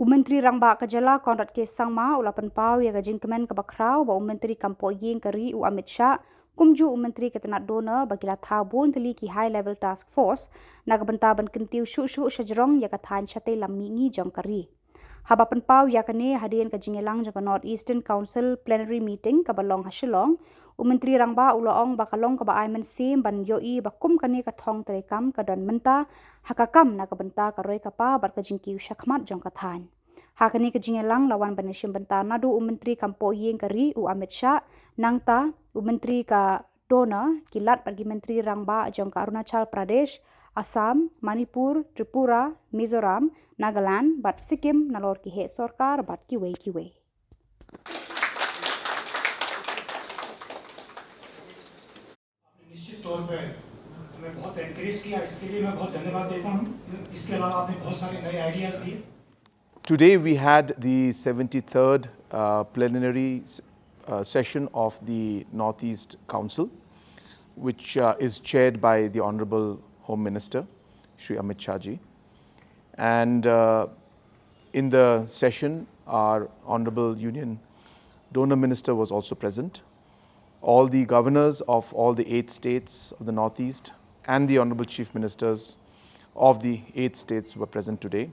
Menteri Rangba Kajala Konrad Ke Sangma ulapan pau ya gajing kemen ke bakrau ba Menteri Kampo Ying Kari Amit Shah kumju Menteri Ketenat Dona bagila thabun teli ki high level task force nagabentaban Kyntiew shu shajerong ya ka Thaiñ chate lam Mihngi jong kari. Habapan pau ya kane hadian kajingelang jong North Eastern Council plenary meeting ka balong ha Shillong Menteri Rangba ulaong bakalong ka ba aiman sim ban yoi bakum kane ka thong terekam ka don menta hakakam nagabenta ka roi ka pa bar kajingkiw shakmat jong ka Thaiñ. Hakani kajingelang lawan banishim benta nadu Menteri Kampo Ying Kari Amit Shah nangta Menteri ka Dona kilat bagi Menteri Rangba jong ka Arunachal Pradesh, Assam, Manipur, Tripura, Mizoram, Nagaland, bat Sikkim nalor ki he sarkar bat kiwe. निश्चित तौर पे हमें बहुत encourage किया, इसके लिए मैं बहुत धन्यवाद देता हूँ। इसके अलावा आपने बहुत सारे नए आइडियाज दिए। Today we had the 73rd plenary session of the Northeast Council, which is chaired by the Honorable Home Minister, Shri Amit Shah ji. And in the session, our Honorable Union Donor Minister was also present. All the governors of all the 8 states of the Northeast and the Honorable Chief Ministers of the 8 states were present today.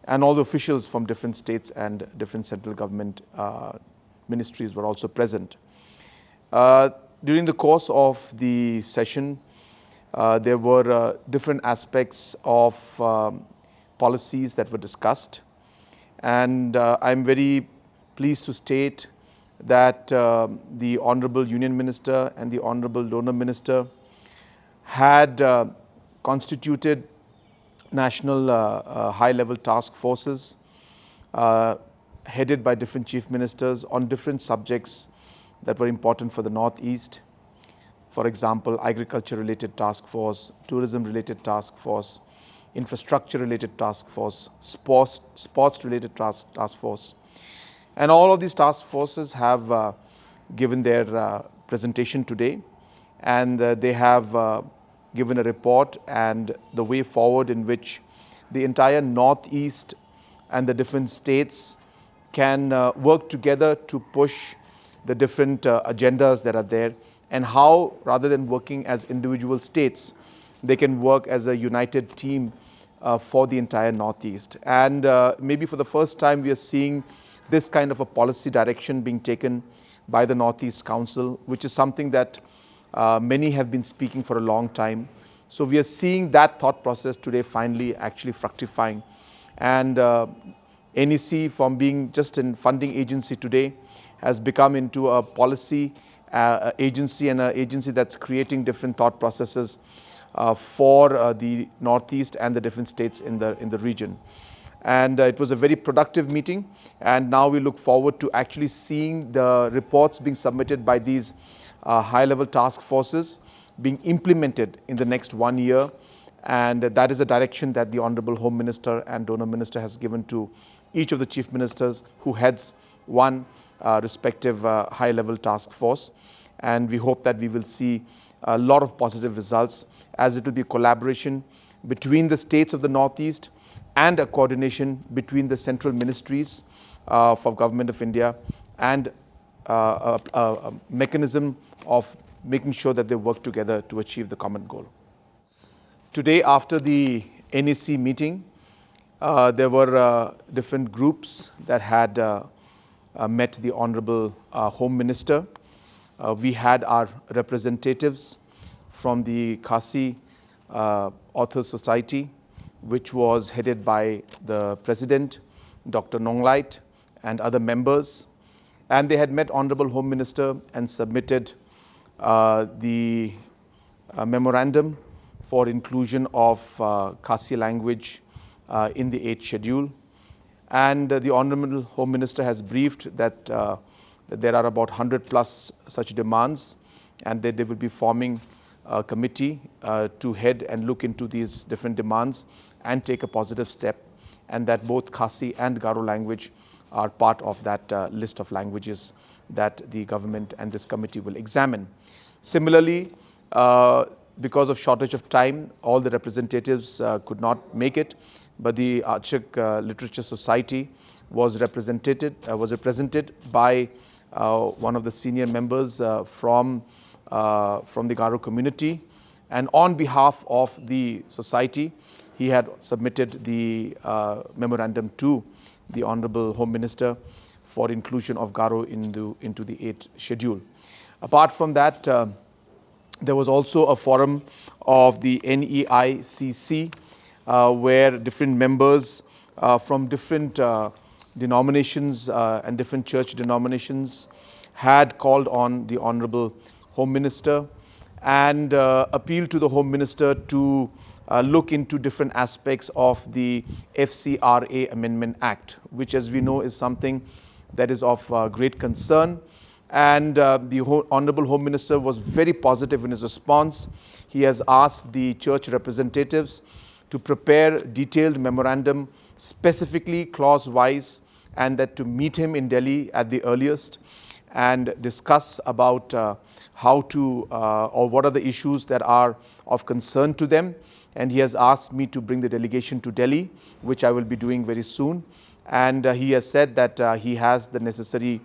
And all the officials from different states and different central government ministries were also present. During the course of the session, there were different aspects of policies that were discussed. And I'm very pleased to state that the Honorable Union Minister and the Honorable Donor Minister had constituted national high-level task forces headed by different chief ministers on different subjects that were important for the Northeast. For example, agriculture-related task force, tourism-related task force, infrastructure-related task force, sports-related task force. And all of these task forces have given their presentation today, and they have given a report and the way forward in which the entire Northeast and the different states can work together to push the different agendas that are there, and how, rather than working as individual states, they can work as a united team for the entire Northeast. And maybe for the first time we are seeing this kind of a policy direction being taken by the Northeast Council, which is something that many have been speaking for a long time. So we are seeing that thought process today finally actually fructifying. And NEC, from being just a funding agency today, has become into a policy agency, and an agency that's creating different thought processes for the Northeast and the different states in the region. And it was a very productive meeting, and now we look forward to actually seeing the reports being submitted by these high-level task forces being implemented in the next 1 year. And that is a direction that the Honorable Home Minister and Donor Minister has given to each of the Chief Ministers who heads one respective high-level task force. And we hope that we will see a lot of positive results, as it will be collaboration between the states of the Northeast and a coordination between the central ministries for Government of India, and a mechanism of making sure that they work together to achieve the common goal. Today, after the NEC meeting, there were different groups that had met the Honorable Home Minister. We had our representatives from the Khasi Authors Society, which was headed by the President, Dr. Nonglait, and other members. And they had met Honorable Home Minister and submitted the memorandum for inclusion of Khasi language in the 8th schedule. And the Honorable Home Minister has briefed that there are about 100 plus such demands, and that they will be forming a committee to head and look into these different demands and take a positive step, and that both Khasi and Garo language are part of that list of languages that the government and this committee will examine. Similarly, because of shortage of time, all the representatives could not make it. but the Archik Literature Society was represented by one of the senior members from the Garo community, and on behalf of the society, he had submitted the memorandum to the Honorable Home Minister for inclusion of Garo into the 8th schedule. Apart from that, there was also a forum of the NEICC where different members from different denominations and different church denominations had called on the Honorable Home Minister and appealed to the Home Minister to look into different aspects of the FCRA Amendment Act, which, as we know, is something that is of great concern. And the Honorable Home Minister was very positive in his response. He has asked the church representatives to prepare detailed memorandum, specifically clause-wise, and that to meet him in Delhi at the earliest and discuss about how to or what are the issues that are of concern to them. And he has asked me to bring the delegation to Delhi, which I will be doing very soon. And he has said that he has the necessary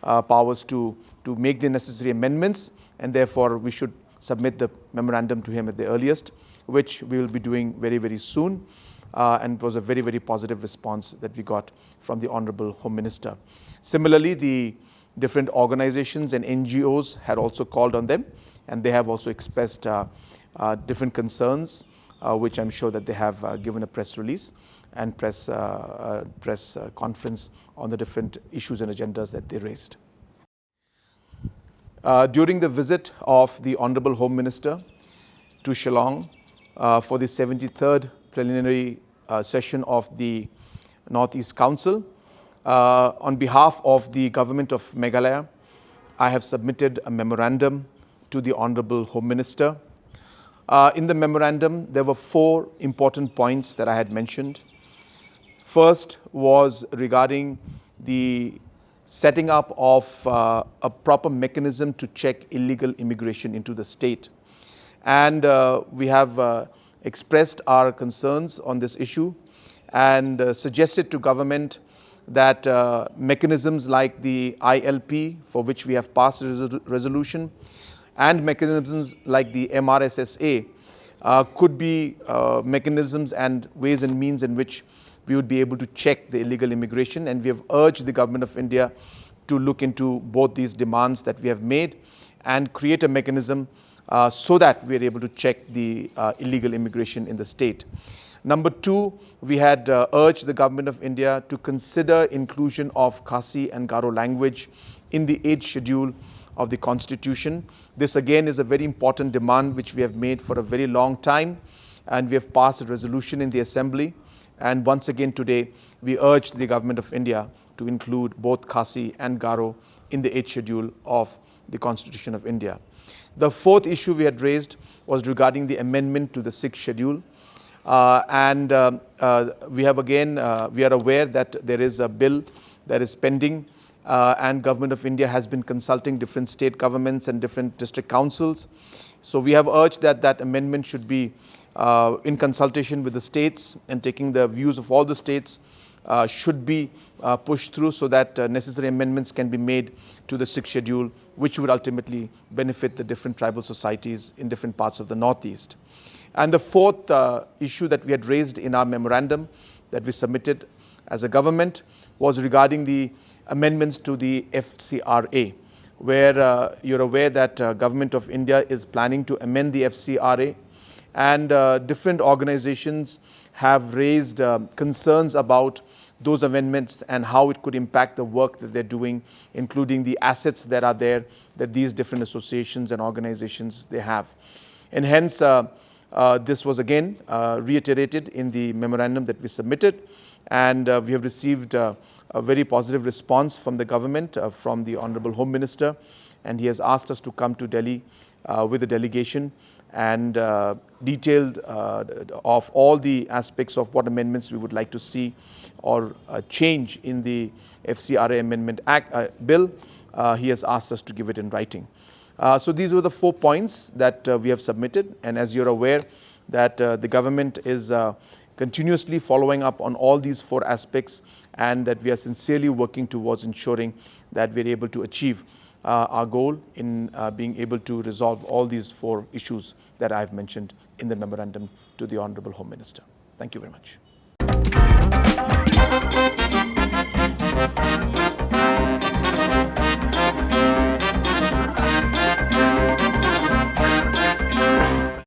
powers to make the necessary amendments, and therefore we should submit the memorandum to him at the earliest, which we will be doing very, very soon. And it was a very, very positive response that we got from the Honorable Home Minister. Similarly, the different organizations and NGOs had also called on them, and they have also expressed different concerns, which I'm sure that they have given a press release and press conference on the different issues and agendas that they raised. During the visit of the Honorable Home Minister to Shillong for the 73rd preliminary session of the Northeast Council, on behalf of the government of Meghalaya, I have submitted a memorandum to the Honorable Home Minister. In the memorandum, there were 4 important points that I had mentioned. First was regarding the setting up of a proper mechanism to check illegal immigration into the state. And we have expressed our concerns on this issue and suggested to government that mechanisms like the ILP, for which we have passed a resolution, and mechanisms like the MRSSA could be mechanisms and ways and means in which we would be able to check the illegal immigration. And we have urged the government of India to look into both these demands that we have made and create a mechanism so that we are able to check the illegal immigration in the state. Number 2, we had urged the government of India to consider inclusion of Khasi and Garo language in the 8th schedule of the Constitution. This again is a very important demand which we have made for a very long time, and we have passed a resolution in the Assembly. And once again today, we urged the government of India to include both Khasi and Garo in the 8th schedule of the Constitution of India. The 4th issue we had raised was regarding the amendment to the 6th schedule. We are aware that there is a bill that is pending, and Government of India has been consulting different state governments and different district councils. So we have urged that that amendment should be in consultation with the states, and taking the views of all the states should be pushed through so that necessary amendments can be made to the 6th schedule, which would ultimately benefit the different tribal societies in different parts of the Northeast. And the 4th issue that we had raised in our memorandum that we submitted as a government was regarding the amendments to the FCRA, where you're aware that Government of India is planning to amend the FCRA, and different organizations have raised concerns about those amendments and how it could impact the work that they're doing, including the assets that are there that these different associations and organizations they have. And hence, this was again reiterated in the memorandum that we submitted, and we have received a very positive response from the government, from the Honorable Home Minister, and he has asked us to come to Delhi with a delegation and detailed of all the aspects of what amendments we would like to see or change in the FCRA Amendment Act bill. He has asked us to give it in writing. So these were the 4 points that we have submitted, and as you're aware that the government is continuously following up on all these 4 aspects, and that we are sincerely working towards ensuring that we're able to achieve our goal in being able to resolve all these 4 issues that I've mentioned in the memorandum to the Honourable Home Minister. Thank you very much.